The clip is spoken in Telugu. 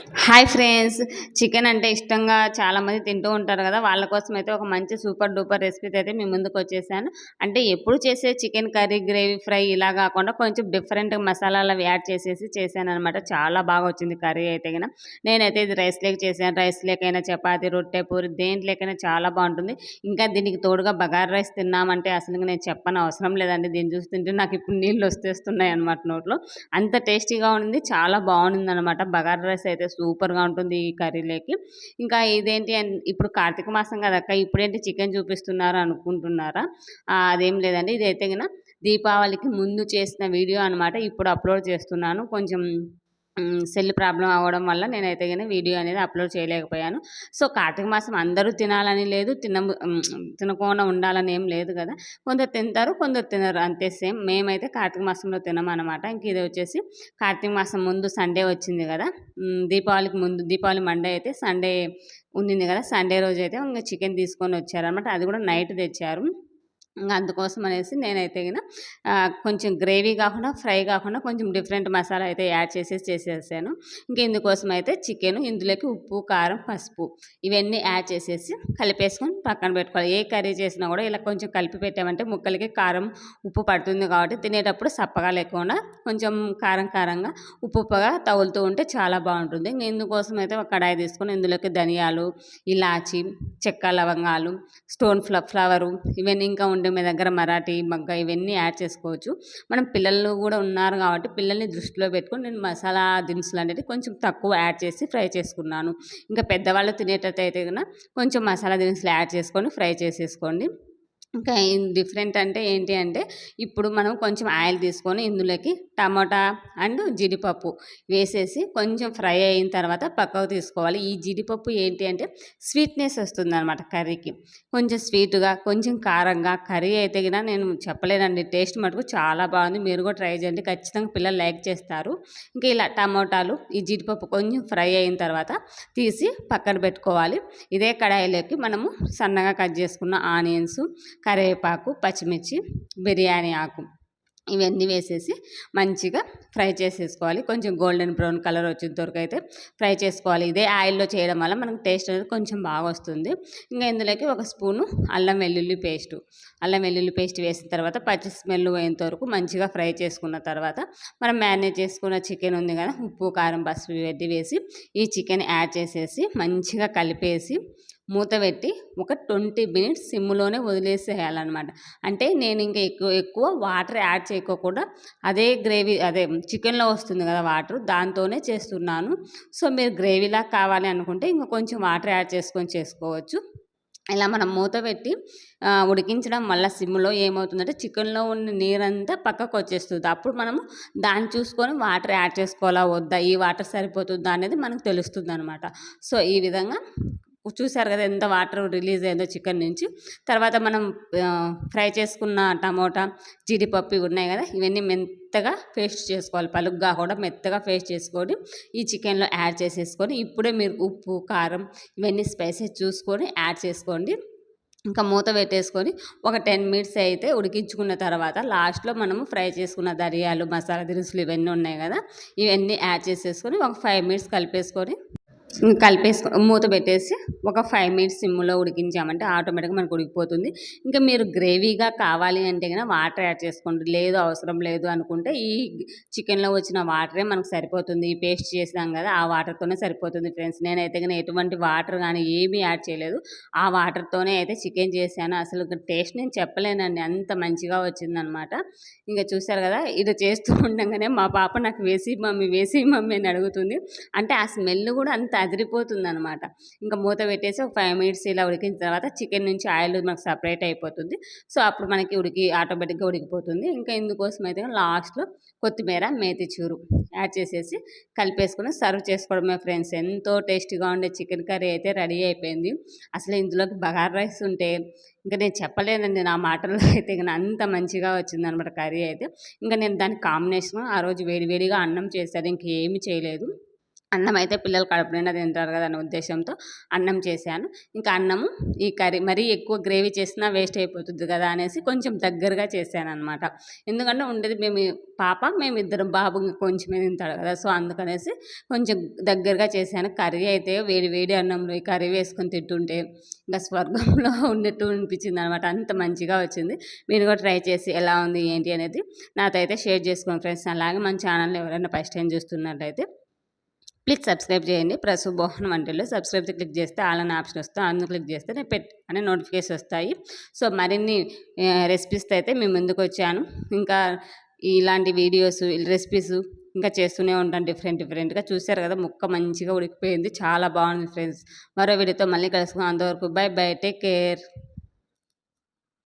Hi friends. చికెన్ అంటే ఇష్టంగా చాలామంది తింటూ ఉంటారు కదా! వాళ్ళ కోసం అయితే ఒక మంచి సూపర్ డూపర్ రెసిపీతో అయితే మీ ముందుకొచ్చేసాను. అంటే ఎప్పుడు చేసే చికెన్ కర్రీ, గ్రేవీ ఫ్రై ఇలా కాకుండా కొంచెం డిఫరెంట్ మసాలాలు అవి యాడ్ చేసేసి చేశాననమాట. చాలా బాగా వచ్చింది కర్రీ అయితే గిన. నేనైతే ఇది రైస్ లేక్ చేశాను. రైస్ లేకైనా, చపాతీ, రొట్టె, పూరి దేంట్లోకైనా చాలా బావుంటుంది. ఇంకా దీనికి తోడుగా బగారా రైస్ తిన్నామంటే అసలు నేను చెప్పనవసరం లేదండి. దీన్ని చూస్తుంటే నాకు ఇప్పుడు నీళ్ళు వచ్చేస్తున్నాయన్నమాట నోట్లో. అంత టేస్టీగా ఉంది. చాలా బావుండిందనమాట. బగారా రైస్ అయితే సూపర్‌గా ఉంటుంది ఈ కర్రీలోకి. ఇంకా ఇదేంటి ఇప్పుడు కార్తీక మాసం కదక్క! ఇప్పుడేంటి చికెన్ చూపిస్తున్నారు అనుకుంటున్నారా? అదేం లేదండి. ఇదైతే గిన దీపావళికి ముందు చేసిన వీడియో అనమాట. ఇప్పుడు అప్‌లోడ్ చేస్తున్నాను. కొంచెం సెల్ ప్రాబ్లమ్ అవ్వడం వల్ల నేనైతే గాని వీడియో అనేది అప్‌లోడ్ చేయలేకపోయాను. సో, కార్తీక మాసం అందరూ తినాలని లేదు. తినకుండా ఉండాలని ఏం లేదు గదా! కొందరు తింటారు, కొందరు తినరు. అంతే సేమ్. మేమైతే కార్తీక మాసంలో తినమనమాట. ఇంక ఇది వచ్చేసి కార్తీక మాసం ముందు సండే వచ్చింది గదా! దీపావళికి ముందు దీపావళి మండే అయితే సండే ఉండింది గదా! సండే రోజైతే ఇంగ చికెన్ తీసుకొనొచ్చారనమాట. అది గూడా నైట్ తెచ్చారు. ఇంగ అందుకోసం అనేసి నేనైతే గిన కొంచెం గ్రేవీ గాకుండా, ఫ్రై గాకుండా కొంచెం డిఫరెంట్ మసాలా అయితే యాడ్ చేసేసాను. ఇంక ఇందుకోసం అయితే చికెను, ఇందులోకి ఉప్పు, కారం, పసుపు ఇవన్నీ యాడ్ చేసేసి కలిపేసుకొని పక్కన పెట్టుకోవాలి. ఏ కర్రీ చేసినా గూడా ఇలా కొంచెం కలిపి పెట్టామంటే ముక్కలకి కారం, ఉప్పు పడుతుంది కాబట్టి తినేటప్పుడు సప్పగా లేకుండా కొంచెం కారం కారంగా, ఉప్పు ఉప్పుగా తగులుతూ ఉంటే చాలా బావుంటుంది. ఇంగ ఇందుకోసం అయితే ఒక కడాయి తీసుకొని ఇందులోకి ధనియాలు, ఇలాచి, చెక్క, లవంగాలు, స్టోన్ ఫ్లవరు ఇవన్నీ ఇంకా ఉండే మీ దగ్గర మరాఠీ మొగ్గ ఇవన్నీ యాడ్ చేసుకోవచ్చు. మనం పిల్లలు కూడా ఉన్నారు కాబట్టి పిల్లల్ని దృష్టిలో పెట్టుకొని నేను మసాలా దినుసులు అనేది కొంచెం తక్కువ యాడ్ చేసి ఫ్రై చేసుకున్నాను. ఇంకా పెద్దవాళ్ళు తినేటట్టు అయితే గన కొంచెం మసాలా దినుసులు యాడ్ చేసుకొని ఫ్రై చేసేసుకోండి. ఇంకా డిఫరెంట్ అంటే ఏంటి అంటే ఇప్పుడు మనం కొంచెం ఆయిల్ తీసుకొని ఇందులోకి టమాటా అండ్ జీడిపప్పు వేసేసి కొంచెం ఫ్రై అయిన తర్వాత పక్కకు తీసుకోవాలి. ఈ జీడిపప్పు ఏంటి అంటే స్వీట్‌నెస్ వస్తుందనమాట కర్రీకి. కొంచెం స్వీటుగా, కొంచెం కారంగా కర్రీ అయితే గిన నేను చెప్పలేనండి. టేస్ట్ మటుకు చాలా బాగుంది. మీరు కూడా ట్రై చేయండి. ఖచ్చితంగా పిల్లలు లైక్ చేస్తారు. ఇంకా ఇలా టమోటాలు, ఈ జీడిపప్పు కొంచెం ఫ్రై అయిన తర్వాత తీసి పక్కన పెట్టుకోవాలి. ఇదే కడాయిలోకి మనము సన్నగా కట్ చేసుకున్న ఆనియన్స్, కరివేపాకు, పచ్చిమిర్చి, బిర్యానీ ఆకు ఇవన్నీ వేసేసి మంచిగా ఫ్రై చేసేసుకోవాలి. కొంచెం గోల్డెన్ బ్రౌన్ కలర్ వచ్చేంత వరకు అయితే ఫ్రై చేసుకోవాలి. ఇదే ఆయిల్‌లో చేయడం వల్ల మనకు టేస్ట్ అనేది కొంచెం బాగా వస్తుంది. ఇంగా ఇందులోకి ఒక స్పూను అల్లం వెల్లుల్లి పేస్ట్ వేసిన తర్వాత పచ్చి స్మెల్ పోయేంత వరకు మంచిగా ఫ్రై చేసుకున్న తర్వాత మనం మ్యారినేట్ చేసుకున్న చికెన్ ఉంది కదా! ఉప్పు, కారం, పసుపు ఇవన్నీ వేసి ఈ చికెన్ యాడ్ చేసేసి మంచిగా కలిపేసి మూత పెట్టి ఒక 20 మినిట్స్ సిమ్‌లోనే వదిలేసేయాలనమాట. అంటే నేను ఇంకా ఎక్కువ ఎక్కువ వాటర్ యాడ్ చేయకోకుండా అదే చికెన్‌లో వస్తుంది కదా వాటర్ దాంతోనే చేస్తున్నాను. సో, మీరు గ్రేవీలా కావాలి అనుకుంటే ఇంక కొంచెం వాటర్ యాడ్ చేసుకొని చేసుకోవచ్చు. ఇలా మనం మూత పెట్టి ఉడికించడం వల్ల సిమ్‌లో ఏమవుతుందంటే చికెన్‌లో ఉన్న నీరంతా పక్కకొచ్చేస్తది. అప్పుడు మనము దాన్ని చూసుకొని వాటర్ యాడ్ చేసుకోవాలా వద్దా? ఈ వాటర్ సరిపోతుందా? అనేది మనకు తెలుస్తుందనమాట. సో, ఈ విధంగా చూసారు కదా! ఎంత వాటర్ రిలీజ్ అయిందో చికెన్ నుంచి. తర్వాత మనం ఫ్రై చేసుకున్న టమోటా, జీడిపప్పు ఇవి ఉన్నాయి కదా! ఇవన్నీ మెత్తగా పేస్ట్ చేసుకోవాలి. పలుగ్గా కాకుండా మెత్తగా పేస్ట్ చేసుకొని ఈ చికెన్‌లో యాడ్ చేసేసుకొని ఇప్పుడే మీరు ఉప్పు, కారం ఇవన్నీ స్పైసెస్ చూసుకొని యాడ్ చేసుకోండి. ఇంకా మూత పెట్టేసుకొని ఒక 10 మినిట్స్ అయితే ఉడికించుకున్న తర్వాత లాస్ట్‌లో మనము ఫ్రై చేసుకున్న ధనియాలు, మసాలా దినుసులు ఇవన్నీ ఉన్నాయి కదా! ఇవన్నీ యాడ్ చేసేసుకొని ఒక 5 మినిట్స్ మూత పెట్టేసి ఒక 5 మినిట్స్ సిమ్‌లో ఉడికించామంటే ఆటోమేటిక్‌గా మనకు ఉడికిపోతుంది. ఇంకా మీరు గ్రేవీగా కావాలి అంటే గన వాటర్ యాడ్ చేసుకోండి. లేదు అవసరం లేదు అనుకుంటే ఈ చికెన్‌లో వచ్చిన వాటరే మనకు సరిపోతుంది. ఈ పేస్ట్ చేసాం కదా! ఆ వాటర్‌తోనే సరిపోతుంది ఫ్రెండ్స్. నేనైతే గన ఎటువంటి వాటర్ గానీ ఏమీ యాడ్ చేయలేదు. ఆ వాటర్‌తోనే అయితే చికెన్ చేశాను. అసలు టేస్ట్ నేను చెప్పలేనండి. అంత మంచిగా వచ్చిందనమాట. ఇంక చూసారు కదా! ఇది చేస్తూ ఉండంగానే మా పాప నాకు వేసి మమ్మీ అని అడుగుతుంది. అంటే ఆ స్మెల్ కూడా అంత అదిరిపోతుందనమాట. ఇంకా మూత పెట్టేసి ఒక 5 మినిట్స్ ఇలా ఉడికిన తర్వాత చికెన్ నుంచి ఆయిల్ మనకు సెపరేట్ అయిపోతుంది. సో, అప్పుడు మనకి ఆటోమేటిక్‌గా ఉడికిపోతుంది. ఇంకా ఇందుకోసం అయితే లాస్ట్‌లో కొత్తిమీర, మేతి చూరు యాడ్ చేసేసి కలిపేసుకొని సర్వ్ చేసుకోవడమే ఫ్రెండ్స్. ఎంతో టేస్టీగా ఉండే చికెన్ కర్రీ అయితే రెడీ అయిపోయింది. అసలు ఇందులోకి బగారా రైస్ ఉంటే ఇంక నేను చెప్పలేనండి నా మాటల్లో అయితే గిన అంత మంచిగా వచ్చిందనమాట కర్రీ అయితే. ఇంక నేను దానికి కాంబినేషన్ ఆ రోజు వేడి వేడిగా అన్నం చేశాను. ఇంకేమి చేయలేదు. అన్నం అయితే పిల్లలు కడుపు నిండా తింటారు కదా అనే ఉద్దేశంతో అన్నం చేశాను. ఇంకా అన్నము, ఈ కర్రీ మరీ ఎక్కువ గ్రేవీ చేసినా వేస్ట్ అయిపోతుంది కదా అనేసి కొంచెం దగ్గరగా చేశాననమాట. ఎందుకంటే ఉండేది మేమిద్దరం, బాబు ఇంక కొంచెమే తింటాడు కదా! సో, అందుకనేసి కొంచెం దగ్గరగా చేశాను. కర్రీ అయితే వేడి వేడి అన్నంలో ఈ కర్రీ వేసుకొని తింటుంటే ఇంకా స్వర్గంలో ఉన్నట్టు అనిపించిందనమాట. అంత మంచిగా వచ్చింది. మీరు కూడా ట్రై చేసి ఎలా ఉంది ఏంటి అనేది నాతో అయితే షేర్ చేసుకోండి ఫ్రెండ్స్. అలాగే మన ఛానల్‌ని ఎవరైనా ఫస్ట్ టైం చూస్తున్నట్లయితే ప్లీజ్ సబ్స్క్రైబ్ చేయండి. ప్రసుబోహన్ వంటిల్లు సబ్స్క్రైబ్ క్లిక్ చేస్తే ఆల్ అనే ఆప్షన్ వస్తుంది. అందులో క్లిక్ చేస్తే నేను అనే నోటిఫికేషన్ వస్తాయి. సో, మరిన్ని రెసిపీస్తో అయితే మీ ముందుకు వచ్చాను. ఇంకా ఇలాంటి వీడియోస్ రెసిపీస్ ఇంకా చేస్తూనే ఉంటాను డిఫరెంట్గా. చూశారు కదా, ముక్క మంచిగా ఉడికిపోయింది. చాలా బాగుంది ఫ్రెండ్స్. మరో వీడియోతో మళ్ళీ కలుసుకుందాం. అంతవరకు బై బై, టేక్ కేర్.